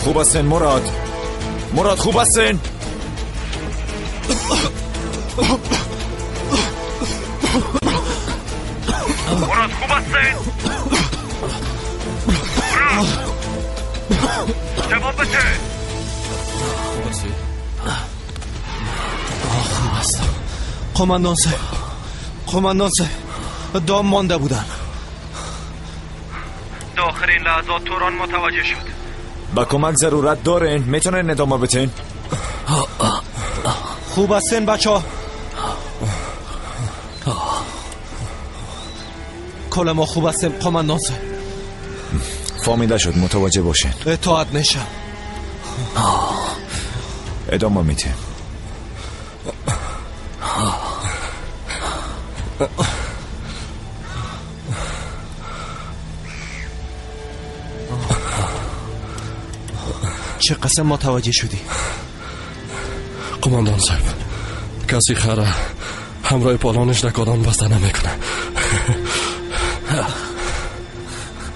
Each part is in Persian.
خوب هستین مراد؟ مراد خوب هستین؟ مراد خوب هستین؟ جواب بده. خوب هستم قماندان صاحب دام مانده بودن. در آخرین لحظات توران متوجه شد. با کمک ضرورت دارین؟ میتونین ادامه بتین؟ خوب هستین بچه ها؟ کل ما خوب هستیم قماندان صاحب. فهمیده شد، متوجه باشین. اطاعت نشم. ادامه میتین. چه قسم متوجه شدی؟ قماندان صاحب کسی خره همراه پالانش نکادان بسته نمیکنه.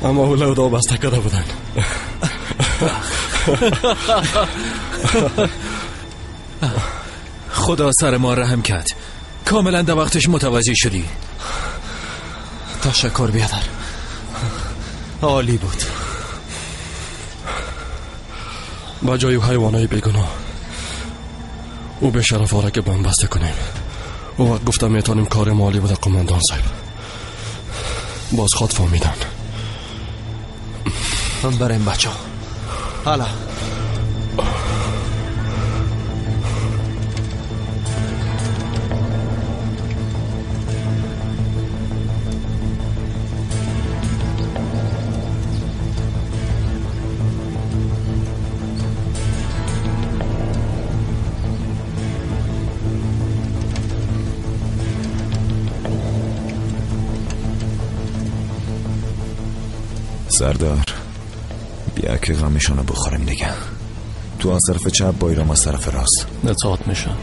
اما اولودا بسته کرده بودن. خدا سر ما رحم کرد. کاملا در وقتش متوجه شدی. تشکر بیادر، عالی بود. با جای حیوانای بیگناه او به شرف آره که بم بسته کنیم. او وقت گفتم میتونیم کار مالی بوده قماندان صاحب. باز خود فهمیدن. بریم بچه ها. حالا سردار بیا که غمشانو بخوریم دیگه. تو از طرف چپ، بایرام از طرف راست. اطاعت میشن.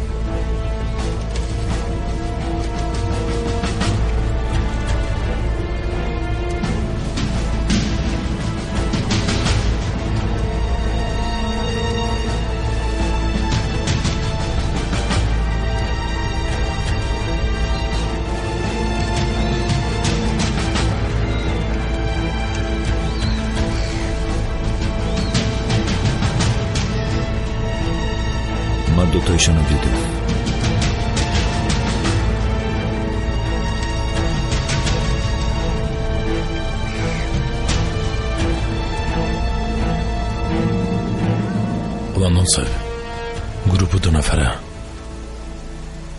من دوتایشانو دیدم. قماندان صاحب گروپ 2 نفره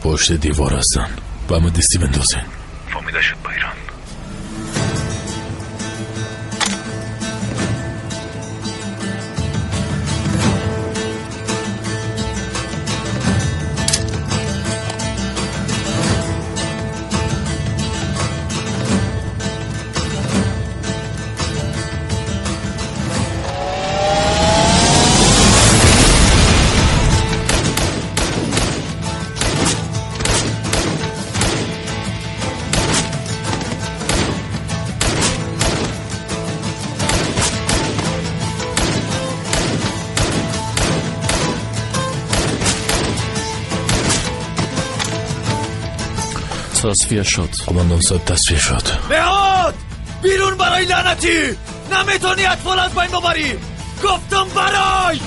پشت دیوار هستن. با ما دستی بندازین. فهمیده شد بایرام. تصفیه شد. قماندان صاحب تصفیه شد. بهاد بیرون برای لعنتی. نمیتونی اطفال از بین ببری. گفتم برای.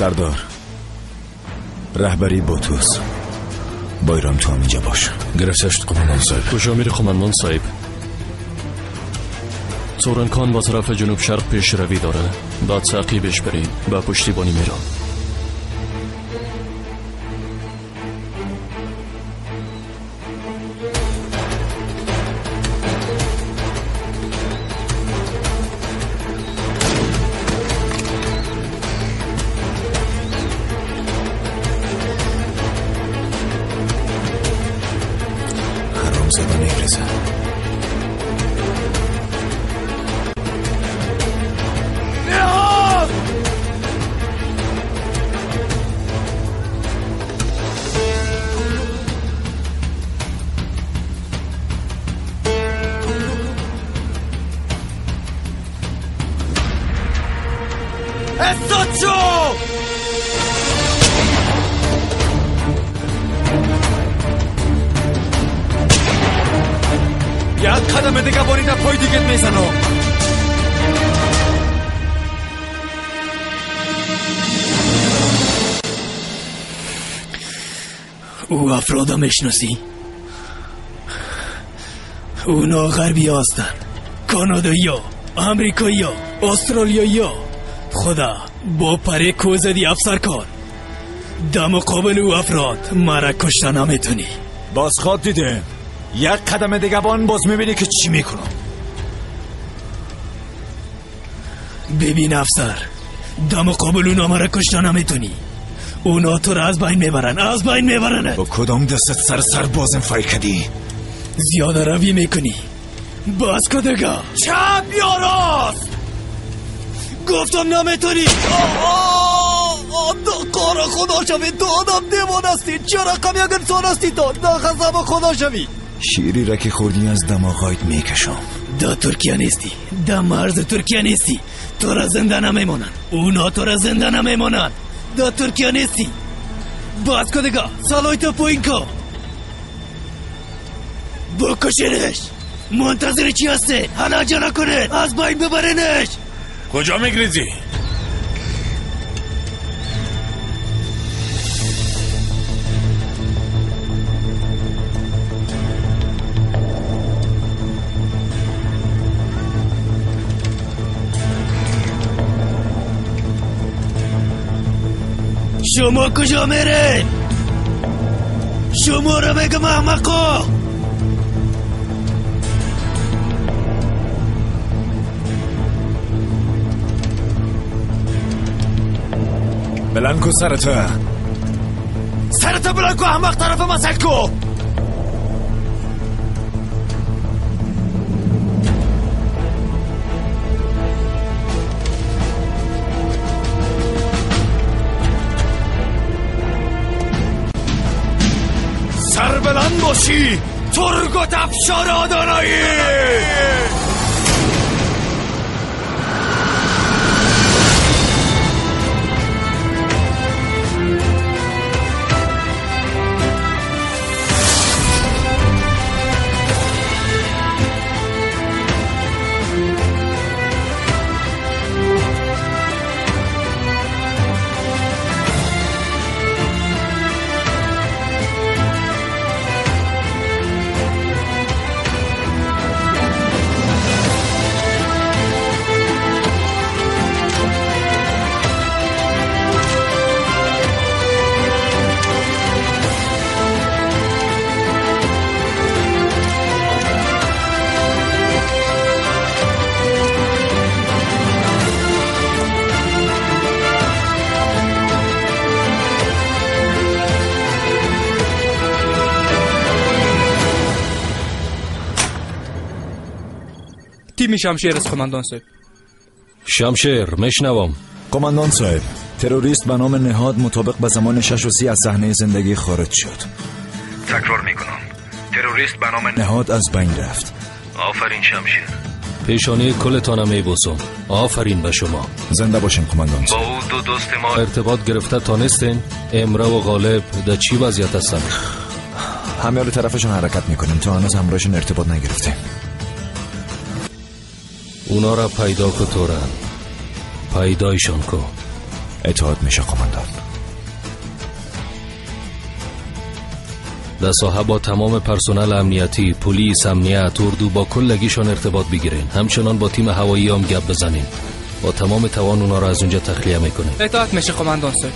سردار رهبری بوتوس بایرام تو هم اینجا باش. گرفتشت قماندان صاحب. کجا میری قماندان صاحب؟ سورنکان با طرف جنوب شرق پیش روی داره. بعد تعقیبش بریم و پشتیبانی میرم. حرام زدن ایرزه. استاد شو! یک قدم دیگه برید پای دیگه میزنم. او افراد میشناسی؟ اونا غربی هستن، کانادایی ها، امریکایی ها، استرالیایی ها. خدا با پره کوزدی افسر کار در مقابل او افراد مرا کشته نمیتونی. باز خواد دیده یک قدم دیگه بان باز میبینی که چی میکنم. ببین افسر، در مقابل اونا مرا کشته نمیتونی. اونا تو را از بین میبرن. با کدام دستت سر بازم فریکدی؟ زیاده روی میکنی. باز که دیگه چپ یا راست؟ گفتم نمیتونی. کارا خدا شوی، تو آدم دیوان هستی. چرا کمی اگر انسان هستی تو دا خزم خدا شوی. شیری را که خوردی از دماغایت میکشم. دا ترکیه نیستی، دا مرز ترکیه نیستی. تو را زنده نمیمونن، اونا تو را زنده نمیمونن. دا ترکیه نیستی. باز که دیگه سالای تو پوین که بکشنش. منتظر چی هسته؟ حالا جا نکنه، از بین ببرنش. کجا میگریزی؟ شما کجا میره؟ شما را بگم احمقا. بلند کو سرته بلند کو احمق، طرف مسل کو. سر بلند باشی ترگت افشار آدانایی. تیم شمشیر است قماندان صاحب. شمشیر مشنوم. قماندان صاحب، تروریست به نام نهاد مطابق به زمان 6:30 از صحنه زندگی خارج شد. تکرار میکنم، تروریست به نام نهاد از بین رفت. آفرین شمشیر. پیشانی کلتان میبوسم. آفرین به شما. زنده باشیم قماندان صاحب. با او دو دوست ما ارتباط گرفته تانستین؟ امرا و غالب در چی وضعیت هستن؟ همه رو طرفشون حرکت میکنیم، تا هنوز همراهشون ارتباط نگرفتیم. اونا را پیدا کو تورن. پیدایشان کو. اطاعت میشه قماندان. در ساحه با تمام پرسنل امنیتی، پلیس، امنیت، اردو با کلگیشان ارتباط بگیرین. همچنان با تیم هوایی هم گپ بزنین. با تمام توان اونا را از اونجا تخلیه میکنین. اطاعت میشه قماندان صاحب.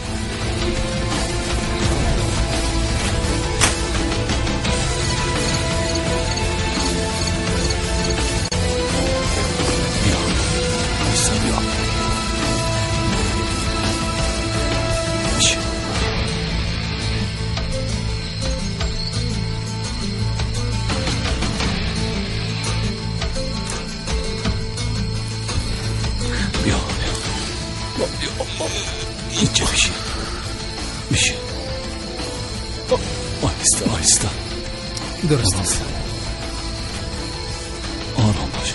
اینجا میشه آهسته درست است. آرام باش.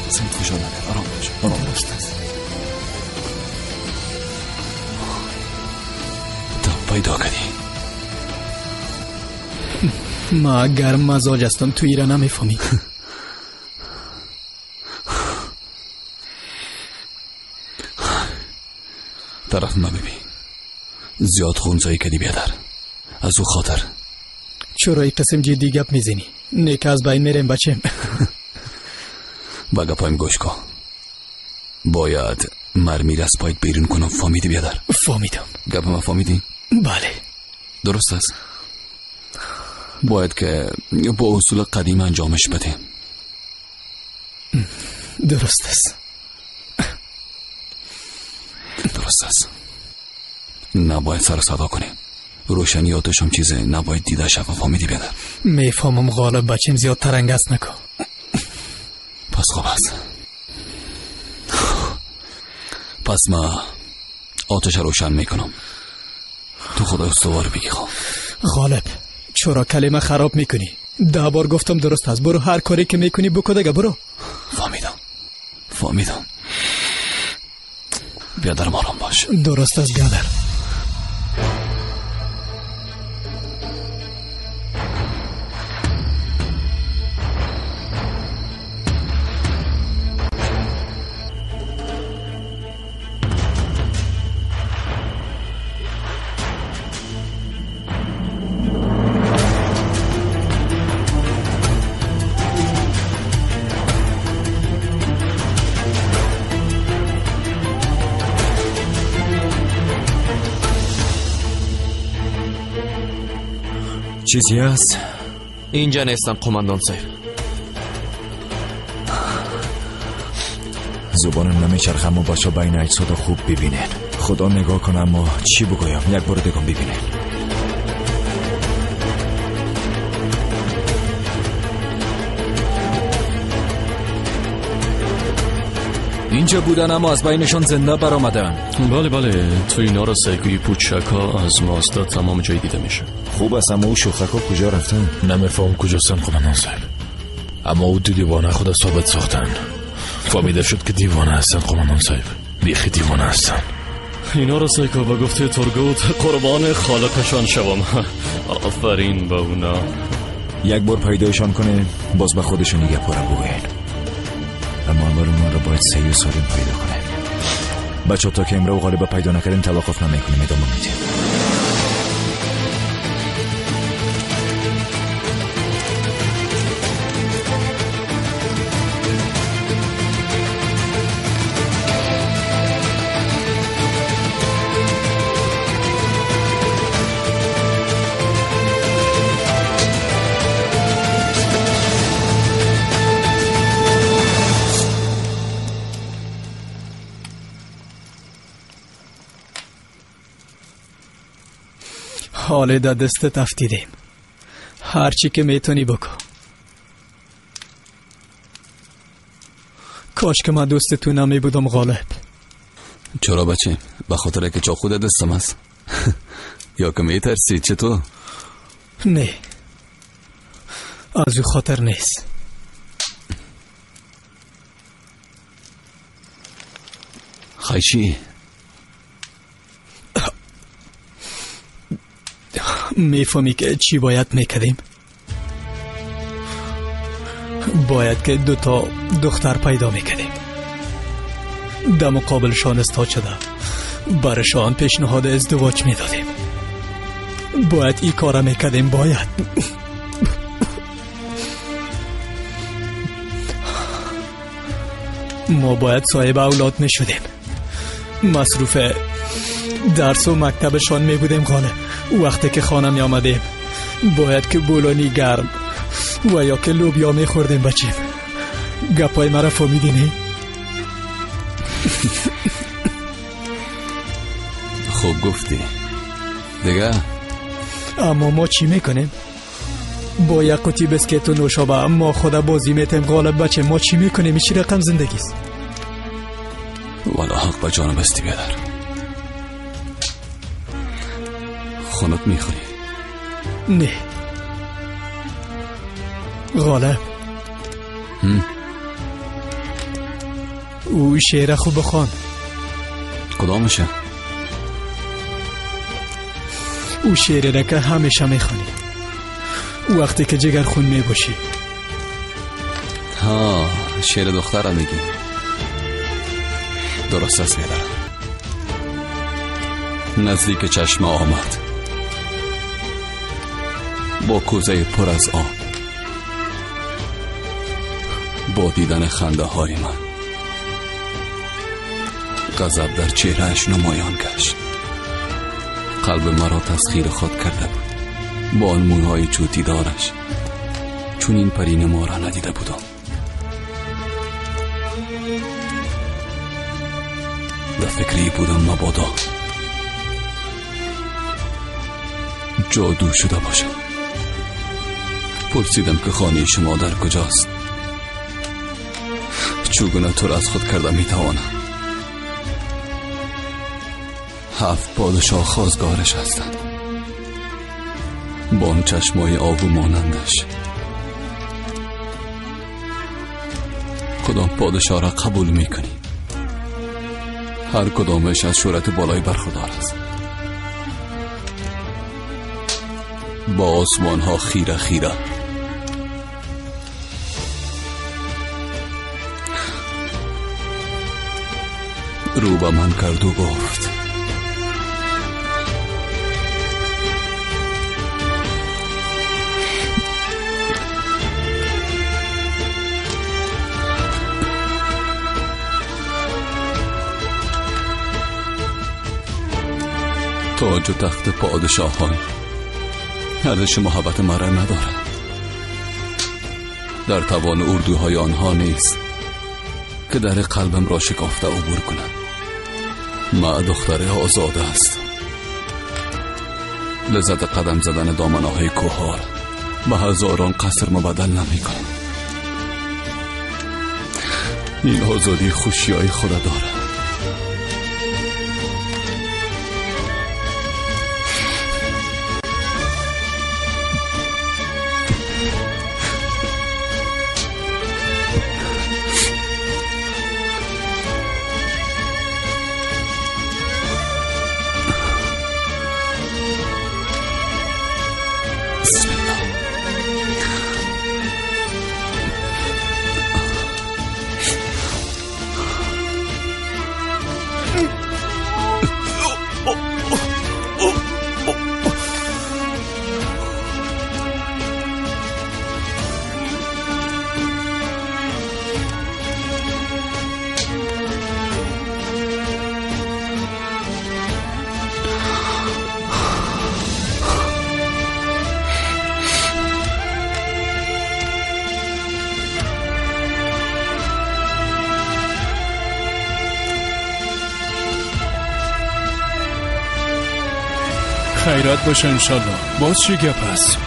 سمت فشار نده. آرام باش. درست است. تو پیدا کردی. ما گرم مزاج هستم، تو ایران نمیفهمی. طرف ما ببین. زیاد خونزایی کردی بیادر. از او خاطر. چرا یک قسم جدی گپ میزنی؟ نیک از بین میرم بچم. با گپایم گوش کن. باید مرمی از پایت بیرون کنم. فهمیدی بیادر؟ فهمیدم. گپ ما فهمیدی؟ بله. درست است. باید که با اصول قدیم انجامش بدیم. درست است. درست است. نباید سر صدا کنیم. روشنی آتش هم چیزه نباید دیده شفا. فهمیدی بیادر؟ میفهمم غالب بچیم، زیاد ترنگست نکن. پس خوب است. پس ما آتش روشن میکنم. تو خدا استوار بگی. خواه غالب چرا کلمه خراب میکنی؟ 10 بار گفتم درست است. برو هر کاری که میکنی بکو دیگه. برو. فهمیدم. بیادرم آرام باش. درست است بیادر. چیزی هست؟ اینجا نیستن قماندان صاحب. زبانم نمیچرخه اما بچه بین اجساد خوب ببینین. خدا نگاه کنم اما چی بگویم. یک بار دیگه ببینین. اینجا بودن اما از بینشان زنده برآمدن. بله تو اینا را سگوی پوچکا از ماستا تمام جای دیده میشه. خوب است اما او شوخکا کجا رفتن؟ نمیفهم کجاستن قماندان صاحب. اما او 2 دیوانه خود ثابت ساختن. فهمیده شد که دیوانه هستن قماندان صاحب. بیخی دیوانه هستن. اینا را سگا به گفته ترگوت قربان خالقشان شوم. آفرین به اونا. یک بار پیدایشان کنه باز به خودشون دیگه پارم بگوین. اما اول ما را باید سعی و سالم پیدا کنه. بچه تا که امرو غالبا پیدا نکردیم توقف نمیکنیم. ادامه میدیم. حاله در دستت افتیدیم. هرچی که میتونی بکن. کاش که من دوست تو نمی بودم غالب. چرا بچه؟ به خاطر که چاقو در دستم است؟ یا که میترسی؟ چطور؟ نه از او خاطر نیست. خیشی میفهمی که چی باید میکردیم؟ باید که 2 دختر پیدا میکردیم. در مقابل شان استاد شده برشان پیشنهاد ازدواج میدادیم. باید این کار میکردیم. باید ما باید صاحب اولاد میشدیم. مصروف درس و مکتبشان میبودیم. غالب وقتی که خانه می آمدیم باید که بولانی گرم و یا که لوبیا میخوردیم بچیم. گپای مرا فهمیدی؟ خوب گفتی دیگه. اما ما چی میکنیم؟ با یک قطی بسکت و نوشابه ما خدا بازی میتیم. غالب بچه ما چی میکنیم؟ چی رقم زندگیست؟ والا حق با جانم بستی بیادر. خونت میخوری؟ نه غالب او شعر خوب بخوان. کدامشه؟ او شعر را که همیشه میخوانی وقتی که جگر خون میباشی. ها شعر دختر میگی؟ درست است بیادر. نزدیک چشم آمد با کوزه پر از آب، با دیدن خنده های من غضب در چهرهش نمایان گشت. قلب مرا تسخیر خود کرده بود با آن موهای چوتی دارش. چون این پرین ما را ندیده بودم. در فکری بودم مبادا جادو شده باشم. پرسیدم که خانه شما در کجاست؟ چگونه تو را از خود کرده میتوانم؟ 7 پادشاه خواستگارش هستند با آن چشمای آبو مانندش. کدام پادشاه را قبول میکنی؟ هر کدامش از شهرت بالای برخوردار است. با آسمان ها خیره خیره. رو به من کرد و گفت تاج و تخت پادشاهان ارزش محبت مرا ندارد. در توان اردوهای آنها نیست که در قلبم را شکافته عبور کنم. ما دختر آزاده است. لذت قدم زدن دامنه‌های کوه‌ها به هزاران قصر مبدل نمی کنم. این آزادی خوشی‌های خود دارد. خیرت باشه انشالله. باز چی گپ هست؟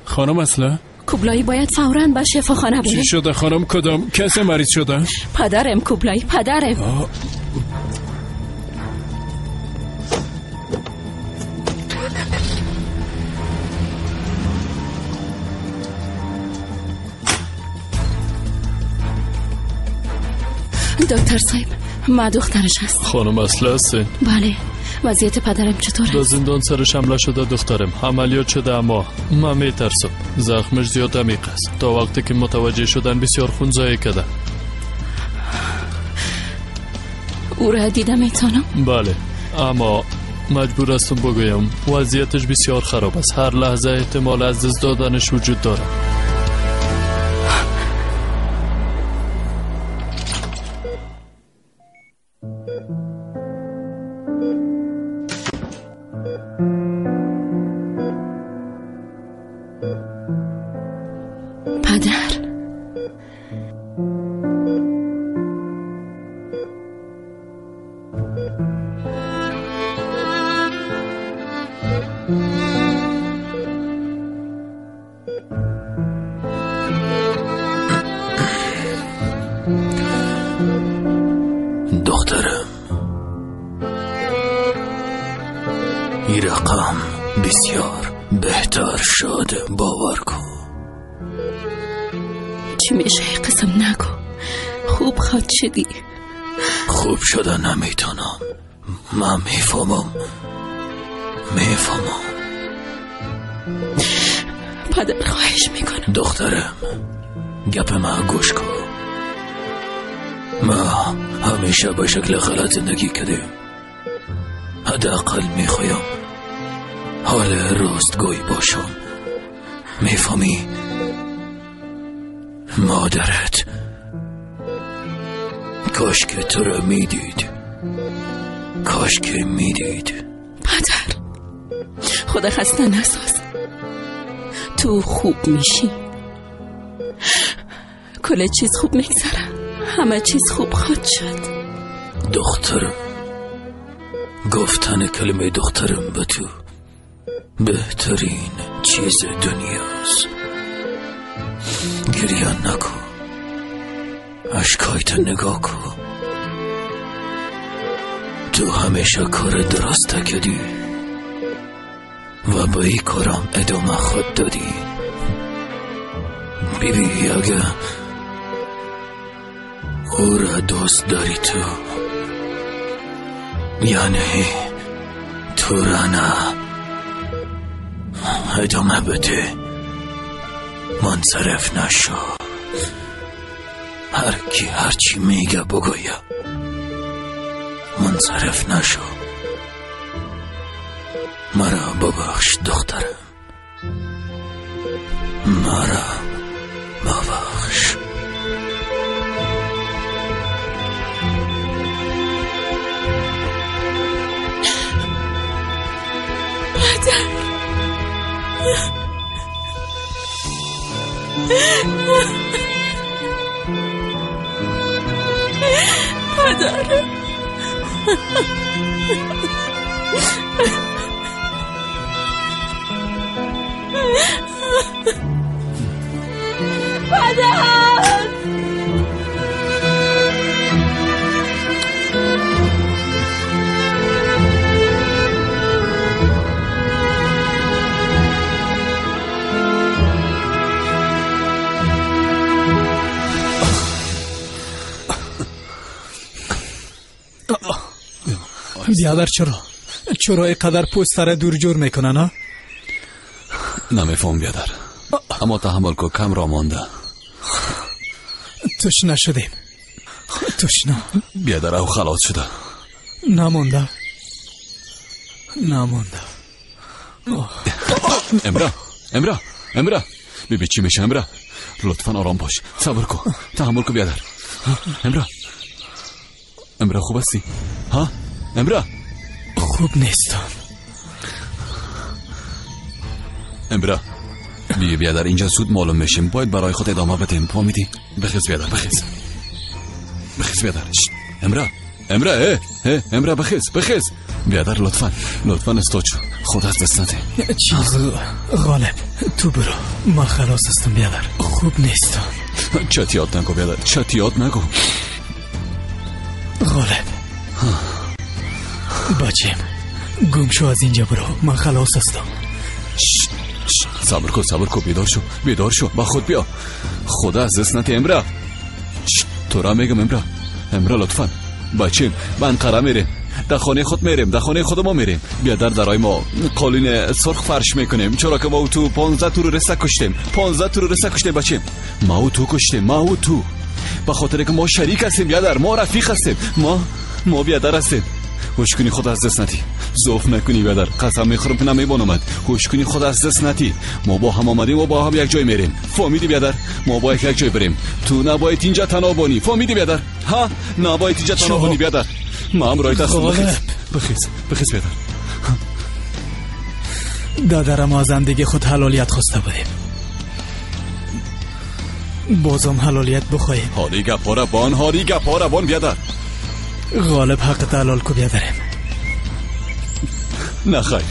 خانم اصلا؟ کوبلایی باید فوراً به شفاخانه بره. چی شده خانم؟ کدام کسی مریض شده؟ پدرم کوبلایی، پدرم. دکتر صاحب ما دخترش هست. خانم اصلا هستین؟ بله وضعیت پدرم چطوره؟ در زندان سرش حمله شده دخترم. عملیات شده اما من میترسم زخمش زیاد عمیق است. تا وقتی که متوجه شدن بسیار خون ضایع کرده. او را دیده میتونم؟ بله، اما مجبور هستم بگویم وضعیتش بسیار خراب است. هر لحظه احتمال از دست دادنش وجود داره. دخترم، این رقم بسیار بهتر شد، باور کن. چی میشه؟ قسم نگو. خوب خود شدی. خوب شده نمیتونم. من میفهمم. پدر خواهش میکنم. دخترم، گپ ما گوش کن. ما همیشه به شکل غلط زندگی کردیم. حداقل میخوایم حال راستگوی باشم. میفهمی؟ مادرت کاش که تو را میدید. کاش که میدید. پدر، خدا خسته نساز. تو خوب میشی. کل چیز خوب میگذره. همه چیز خوب خواهد شد. دخترم، گفتن کلمه دخترم به تو بهترین چیز دنیاست. گریه نکن. اشکایت نگاه کن. تو همیشه کار درست کردی و با این کارم ادامه خود دادی. بیبی اگه او را دوست داری تو، یعنی تو را نه، ادامه بده. منصرف نشو. هر کی هرچی میگه بگویه. منصرف نشو. مرا ببخش دخترم. مرا ببخش. پدر، بیادر چرا اینقدر پوست سر دور جور میکنن ها؟ نمیفهم بیادر، اما تحمل کو، کم را مانده. تشنه شدیم. تشنه بیادر او خلاص شده. نمانده. امرا ببین چی میشه. امرا لطفا آرام باش، صبر کن، تحمل کن بیادر. امرا خوب هستی؟ ها امرا؟ خوب نیستم. امرا بیادر اینجا زود معلوم میشیم. باید برای خود ادامه بدیم. فهمیدی؟ بخیز بیادر، بخیز بیادر. امرا امرا بخیز بیادر. لطفا استوچ. خود از دست نده. چیز غالب تو برو. من خلاص هستم بیادر. خوب نیستم. چتیات نگو بیادر، چتیات نگو. غالب بچیم گم شو از اینجا برو. من خلاص هستم. صبر کن. بیدار شو. با خود بیا. خدا از دست نده. امرا تو را میگم. امرا لطفا. بچیم من قرار میره. در خانه خود میریم، در خانه خود ما میریم. بیادر درای ما قالین سرخ فرش میکنیم، چرا که ما و تو 15 تروریست کشتیم. 15 تروریست کشتیم بچیم. ما و تو کشتیم، ما و تو. به خاطر که ما شریک هستیم بیادر، ما رفیق هستیم. ما بیادر هستیم. هوش کنی خود از دست نتی. ضعف نکنی بیادر، قسم میخورم که نمیبانم. هوش کنی خود از دست نتی. ما با هم آمدیم و با هم یک جای میریم. فهمیدی بیادر؟ ما باید یک جای بریم. تو نباید اینجا تنها بانی. فهمیدی بیادر؟ ها، نباید اینجا تنها بانی بیادر. ما هم رایت هستم. بخیز بیادر. دادرم از زندگی خود حلالیت خواسته بودیم، بازم حلالیت بخواهیم. هاری گپاره بان بیادر. غالب حق حلال کو بیادرم. نه خیر،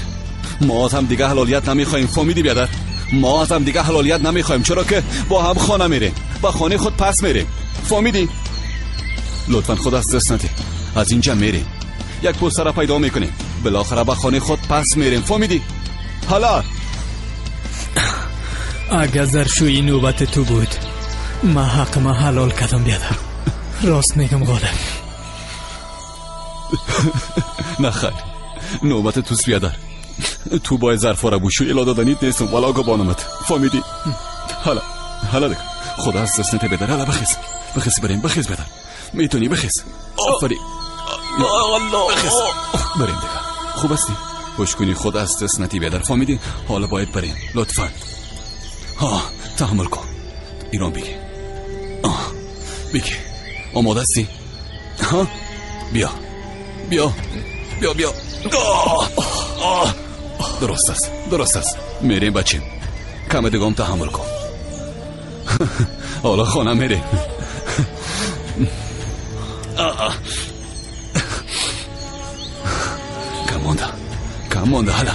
ما از هم دیگه حلالیت نمیخوایم. فهمیدی بیادر؟ ما از هم دیگه حلالیت نمیخوایم، چرا که با هم خانه میریم، با خانه خود پس میریم. فهمیدی؟ لطفا خود از دست نتی. از اینجا میریم، یک پسر پیدا میکنیم، بالاخره با خانه خود پس میریم. فهمیدی؟ حالا اگر زرشویی نوبت تو بود، ما حق ما حلال کردم بیادر. راست میگم غالب. نه خیر، نوبت توست بیادر. تو باید ظرفا بوشوی الا دادنیت نیستم والا آگا بانمت. فهمیدی؟ حالا دیگه خدا از دست نته بیادر. حالا بخیز بریم. بخیز بیادر، میتونی بخیز. آفرین. بخیز بریم دیگه. خوب هستی؟ خوش کنی خود از دست نتی بیادر. فهمیدی؟ حالا باید بریم لطفا. تحمل کن. ایران بگی. آماده هستی؟ بیا. درست است. میریم بچیم. کم دیگه هم تحمل کن. حالا خانه میریم. کم مانده حالا.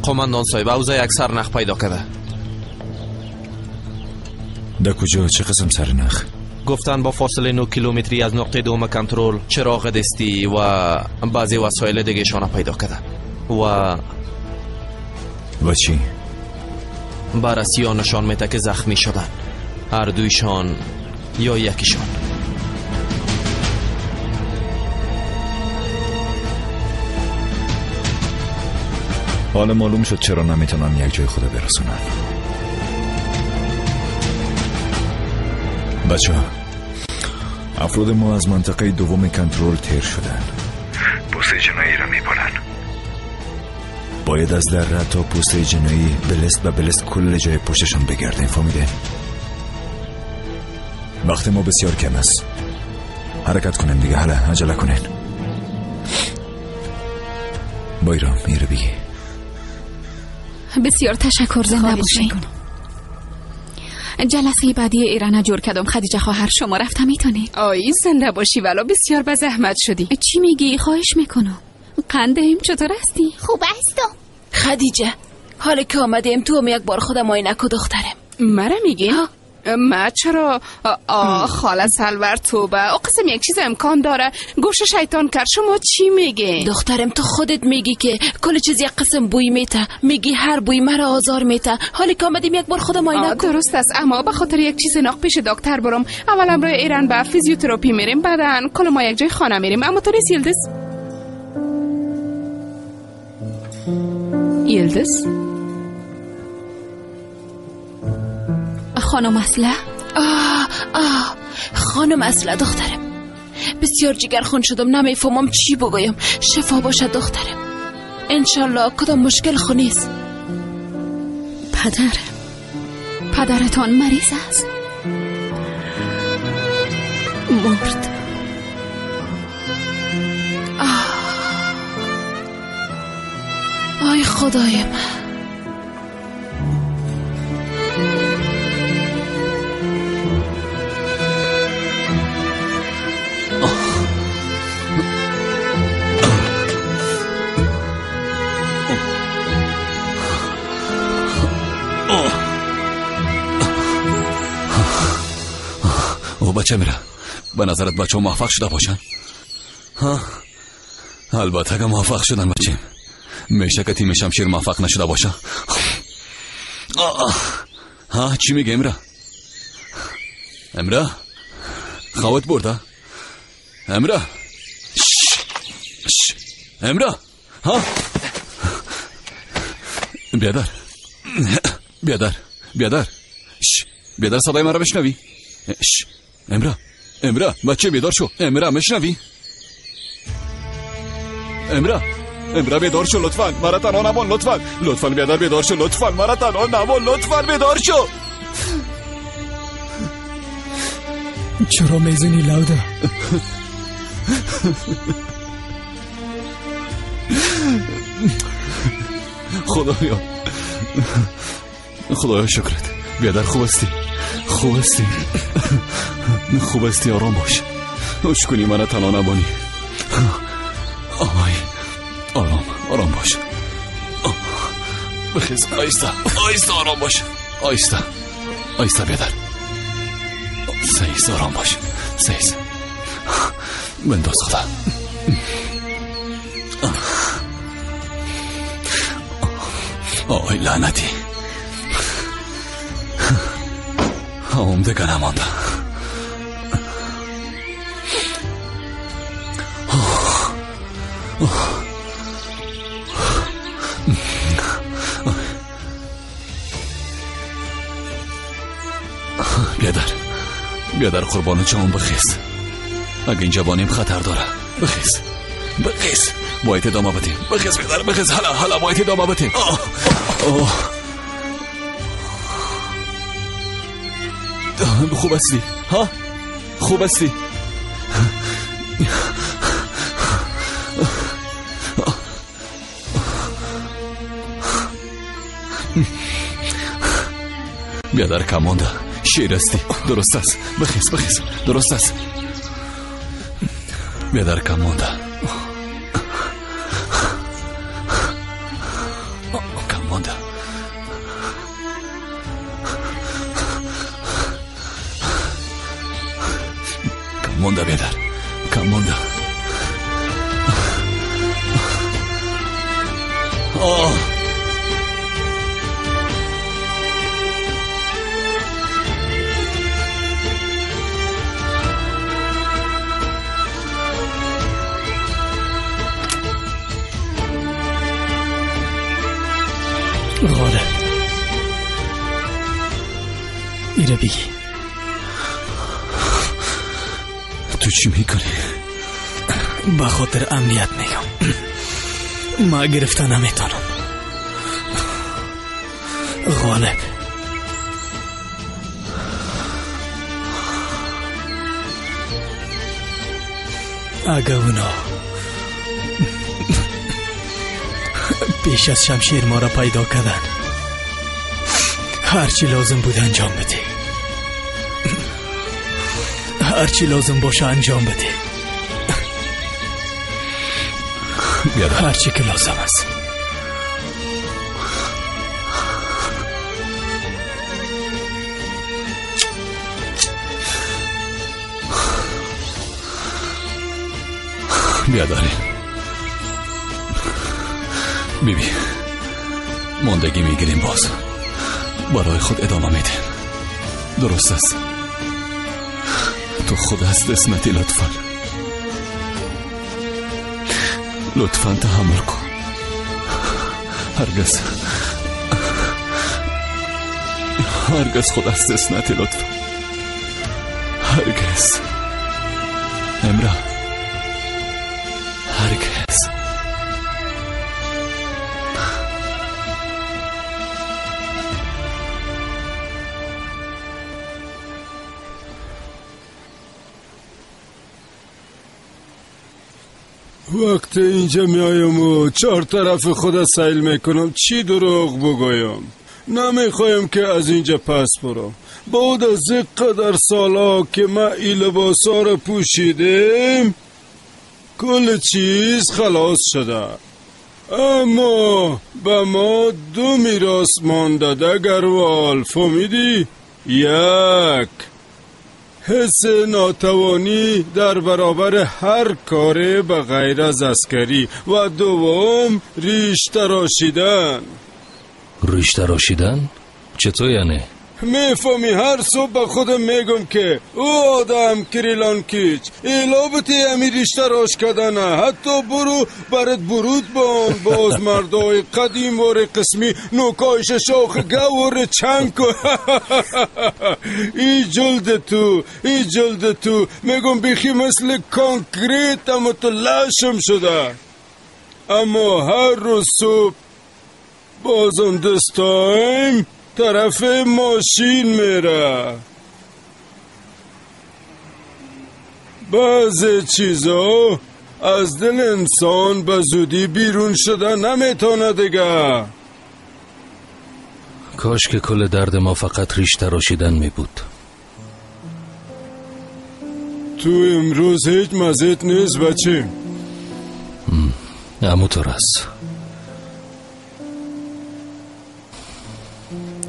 قماندان صاحب، اوضاع یک سرنخ پیدا کرده. در کجا؟ چه قسم سرنخ؟ گفتن با فاصله 9 کیلومتری از نقطه دوم کنترل چراغ دستی و بعضی وسایل دیگه شان پیدا کرده. و چی؟ بررسی ها نشان میده که زخمی شدن، هر دویشان یا یکیشان. حالا معلوم شد چرا نمیتونن یک جای خود برسونن. بچه ها، افراد ما از منطقه دوم کنترل تیر شدن. پوسته جنایی را میبرن. باید از دره تا پوسته جنایی بلست کل جای پشتشان بگردیم. فهمیده؟ وقت ما بسیار کم است. حرکت کنیم دیگه. حالا عجله کنین. بایرام میره بگی. بسیار تشکر، زنده باشین. جلسه بعدی ایران جور کردم. خدیجه خواهر شما رفتم میتونی؟ آی زنده باشی، ولی بسیار به زحمت شدی. چی میگی؟ خواهش میکنم. قندیم چطور هستی؟ خوب هستم. خدیجه، حالا که آمدیم تو هم یک بار خودم آینه کو دخترم. مرا میگی؟ ما چرا؟ خاله سلور توبه، او قسم یک چیز امکان داره. گوش شیطان کرد. شما چی میگی؟ دخترم تو خودت میگی که کل چیز یک قسم بوی میته، میگی هر بوی مرا آزار میته. حالا که آمدیم یک بار خودم آینه کو. درست است، اما به خاطر یک چیز ناق پیش دکتر برم. اول امروز ایران به فیزیوتراپی میریم، بعدا کل ما یک جای خانه میریم. اما تو نیست یلدز؟ خانم اصله؟ خانم اصله دخترم. بسیار جگرخون شدم، نمیفهمم چی بگویم. شفا باشد دخترم، انشالله کدام مشکل خونیست. پدرتان مریض است؟ مرد. آی خدای من. بچه میره. به نظرت بچه ها موفق شده باشن؟ البته که موفق شدن بچه. میشه که تیم شمشیر موفق نشده باشه. ها چی میگه امرا؟ امرا خوات برده؟ امرا امرا ها بیادر بیادر بیادر بیادر صدای مرا بشنوی؟ امرا بچه بیدار شو. امرا مشنوی؟ امرا بیدار شو لطفاً. مرا تنها نمان لطفاً بیادر بیدار شو لطفاً. مرا تنها نمان لطفاً بیدار شو. چرا میزنی لودا؟ خدایا شکرت. بیادر خوب استی آرام باش. اش کنی منو تنها نبانی. آرام باش. بخیز آیستا آرام باش. آیستا بیادر. سیز آرام باش. سیز بنداز خدا. آی لعنتی. دیگه نمانده. بیادر قربان جان بخیز. اگه اینجا بانیم خطر داره. بخیز باید ادامه بدیم. بخیز بیادر بخیز. حالا باید ادامه بدیم. خوب استی ها؟ خوب استی؟ بیادر کمانده. شیر استی. درست است. بخیز درست است. بیادر کمانده. مونده بیادر. کم مونده. غالب ایره بگی. تو چی میکنی؟ به خاطر امنیت میگم. ما گرفته نمیتونم. غالب اگه اونا پیش از شمشیر ما را پیدا کردن، هرچی لازم بود انجام بده. هرچی لازم باشه انجام بده. هرچی که لازم است. بیاداری بیبی ماندگی میگیریم. باز برای خود ادامه میدیم. درست است. تو خود هست اسمتی. لطفاً تحمل کن. هرگز خود هست اسمتی. لطفاً هرگز. امرا هرگز. وقت اینجا میایم و چهار طرف خود سیل میکنم. چی دروغ بگویم؟ نمیخوایم که از اینجا پس برم. بعد از قدر سالا که ما این لباسا رو پوشیدیم کل چیز خلاص شده. اما به ما دو میراث مانده ده گروال. فهمیدی؟ یک، حس ناتوانی در برابر هر کار به غیر از عسکری و دوم ریش تراشیدن. ریش تراشیدن؟ چطور یعنی؟ میفهمی هر صبح به خودم میگم که او آدم کریلان کیچ ایلابتی امی ریشتر آش کدنه حتی برو برد برود بان باز مردای قدیم وار قسمی نوکایش شاخ گور چنگ کو ای جلد تو میگم بیخی مثل کانکریت اما تو لاشم شده اما هر روز صبح بازم دستایم طرف ماشین میره بعضی چیزا از دل انسان به زودی بیرون شده نمیتونه دیگه کاش که کل درد ما فقط ریش تراشیدن می بود تو امروز هیچ مزید نیست بچه همونطور است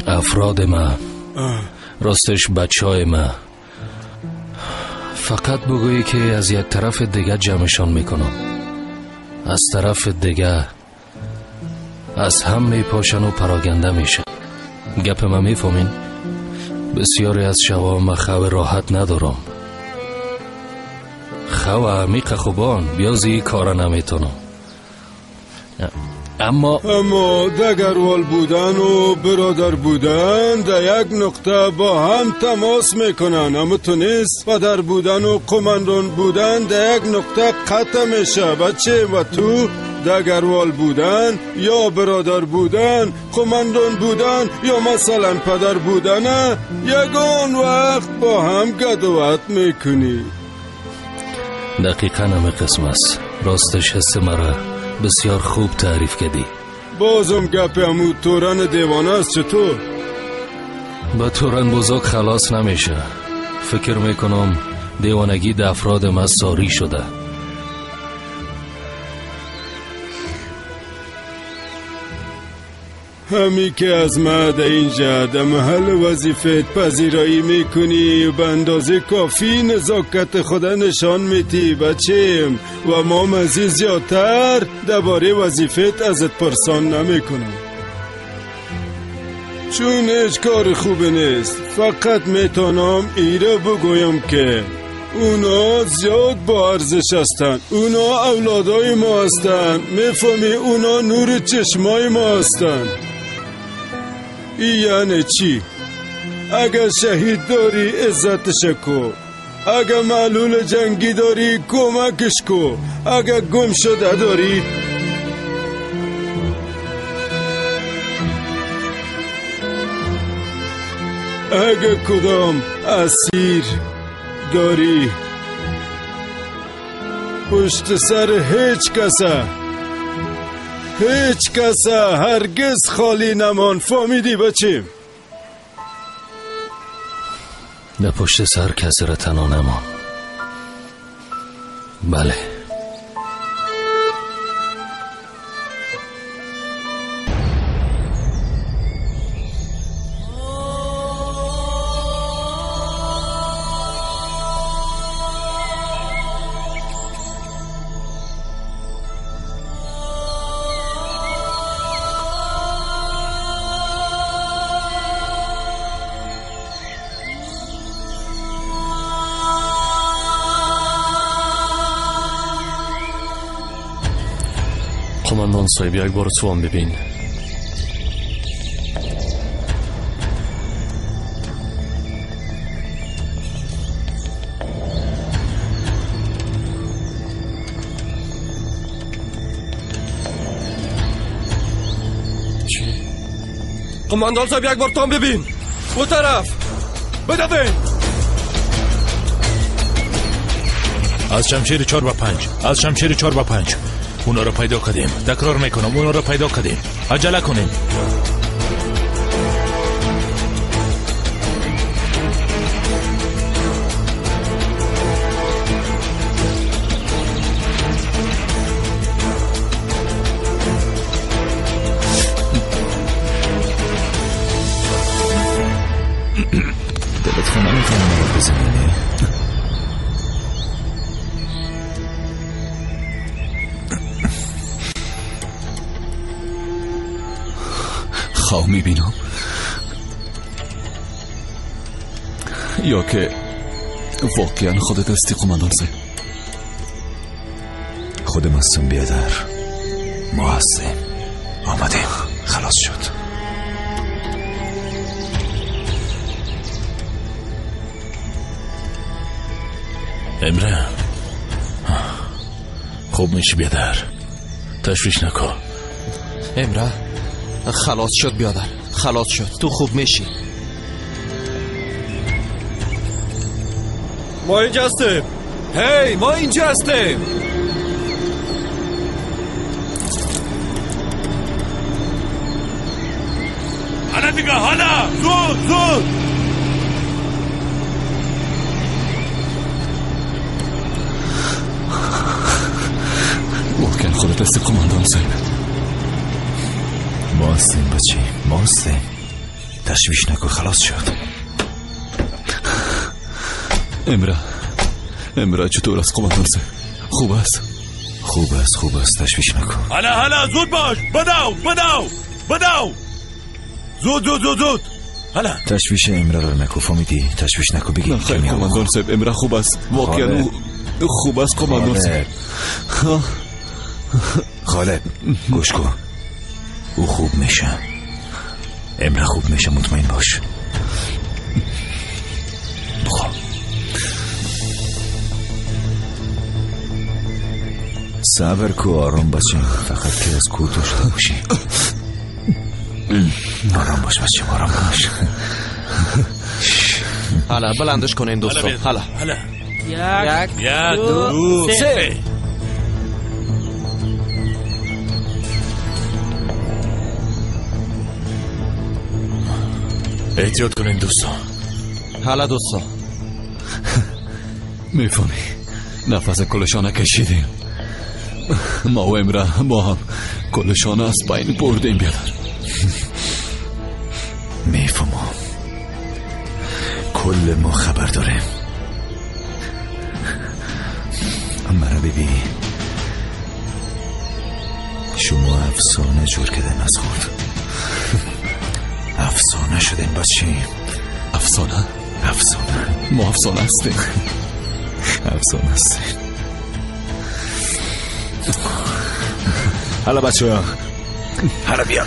افراد ما راستش بچه های ما فقط بگویی که از یک طرف دیگه جمعشان میکنم از طرف دیگه از هم میپاشن و پراگنده میشن گپ ما میفهمین؟ بسیاری از شبا ما خواه راحت ندارم خواه عمیق خوبان بیازی کارا نمیتونم اما دگروال بودن و برادر بودن در یک نقطه با هم تماس میکنن اما تو نیست پدر بودن و قماندان بودن در یک نقطه قطع میشه بچه و تو دگروال بودن یا برادر بودن قماندان بودن یا مثلا پدر بودن یگان وقت با هم گدوت میکنی دقیقا همه قسم است راستش حس مرا بسیار خوب تعریف کردی بازم گپ همو تورن دیوانه است چطور؟ با تورن بزرگ خلاص نمیشه فکر میکنم دیوانگی در افراد ما ساری شده همی که از ما در اینجا در محل وظیفت پذیرایی میکنی و به اندازه کافی نزاکت خدا نشان میتی بچیم و ما مزید زیادتر درباره وظیفت ازت پرسان نمیکنم چون هیچ کار خوبه نیست فقط میتونم ایره بگویم که اونا زیاد با ارزش هستن اونا اولادای ما هستن میفهمی اونا نور چشمای ما هستن ای یعنی چی؟ اگر شهید داری عزتش کو اگر معلول جنگی داری کمکش کو اگر گم شده داری اگر کدام اسیر داری پشت سر هیچ کسه هرگز خالی نمان فهمیدی بچیم نه پشت سر کسی را تنها نمان بله قماندان صاحب یک بار تو هم ببین قماندان صاحب یک بار تو هم ببین اون طرف بدوین از شمشیر 4 و 5 اونا رو پیدا کردیم تکرار میکنم اونا رو پیدا کردیم عجله کنیم دلت خونه میتونم بزنی خواه میبینم یا که واقعا خودت هستی قماندان صاحب؟ خودم هستم بیادر، ما هستیم، آمدیم، خلاص شد. امره خوب میشی بیادر، تشویش نکن. امره خلاص شد بیادر، خلاص شد، تو خوب میشی. ما اینجا هستیم. هی ما اینجا هستیم. حالا دیگه، حالا زود زود. واقعا خودت هستی قماندان صاحب؟ ما هستیم بچه، ما هستیم، تشویش نکن، خلاص شد. امره چطور است قماندان صاحب؟ خوب است؟ خوب است، تشویش نکن. حالا زود باش، بدو زود حالا. تشویش امره رو نکن، فهمیدی؟ تشویش نکن، بگی. نه خیر قماندان صاحب، امره خوب است، واقعا او خوب است قماندان صاحب. خالد گوش کن، او خوب میشه، امره خوب میشه، مطمئن باش. بخور. صبر کو، آرام بچه، فقط که از کو داشته باشی. آرام باش بچه، آرام باش. حالا بلندش کنین دوستان. حالا یک دو سه. احتیاط کنین دوستان. حالا دوستان میفهمی نفس کلشانه کشیدیم، ما و امره با هم کلشانه از بین بردیم بیادر. میفهمم، کل ما خبر داریم. مرا ببین، شما افسانه جور کردن از خود، افسانه شدین بچه. افسانه؟ ما افسانه هستیم. افسانه هستیم. حالا بچه ها، حالا بیا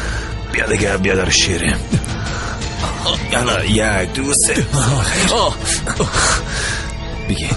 دیگه، بیا در شیریم. حالا یک دو سه بگی.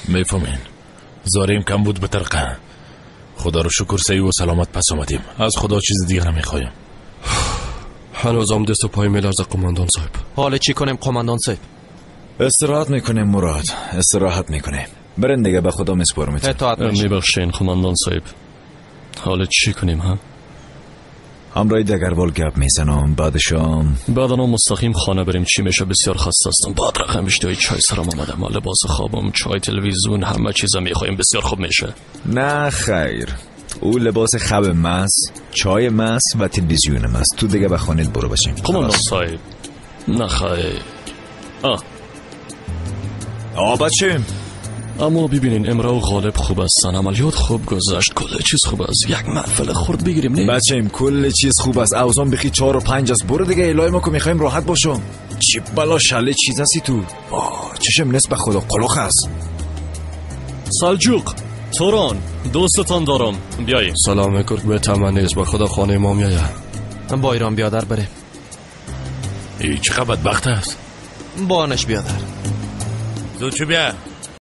میفهمین زاریم کم بود به طرقه. خدا رو شکر سعی و سلامت پس آمدیم، از خدا چیز دیگه نمیخوایم. هنوزم دست و پای میلرزه قماندان صاحب. حالا چی کنیم قماندان صاحب؟ استراحت میکنیم مراد، استراحت میکنیم. برن دیگه، به خدا میسپارمتون. اطاعت میشه. میبخشین قماندان صاحب، حالا چی کنیم ها؟ همراه دگربال گپ میزنم، بعدشام بعدنا مستقیم خانه بریم. چی میشه؟ بسیار خسته هستم. بعد رقم اشتهای چای سرم آمده، ما لباس خوابم، چای، تلویزیون، همه چیزا میخوایم. بسیار خوب میشه. نه خیر، او لباس خب مس، چای مس و تلویزیون مس. تو دیگه به خانه برو باشیم. قماندان صاحب نخیر. بچه اما ببینین امرو غالب خوب هستن، عملیات خوب گذشت، کل چیز خوب است. یک محفل خورد بگیریم نه بچه‌م؟ کل چیز خوب است. اوزان بخی 4 و 5 است. برو دیگه الهی ما که میخوایم راحت باشم. چی بلا شله چیز هستی تو؟ چشم نسب به خدا قلوخ است. سلجوق توران دوستتان دارم، بیایی. سلام کرد به تمنیز به خدا خانه ما میایه. با ایران بیادر بره. ای چقدر بدبخت است. بانش بیادر. زود چو بیا.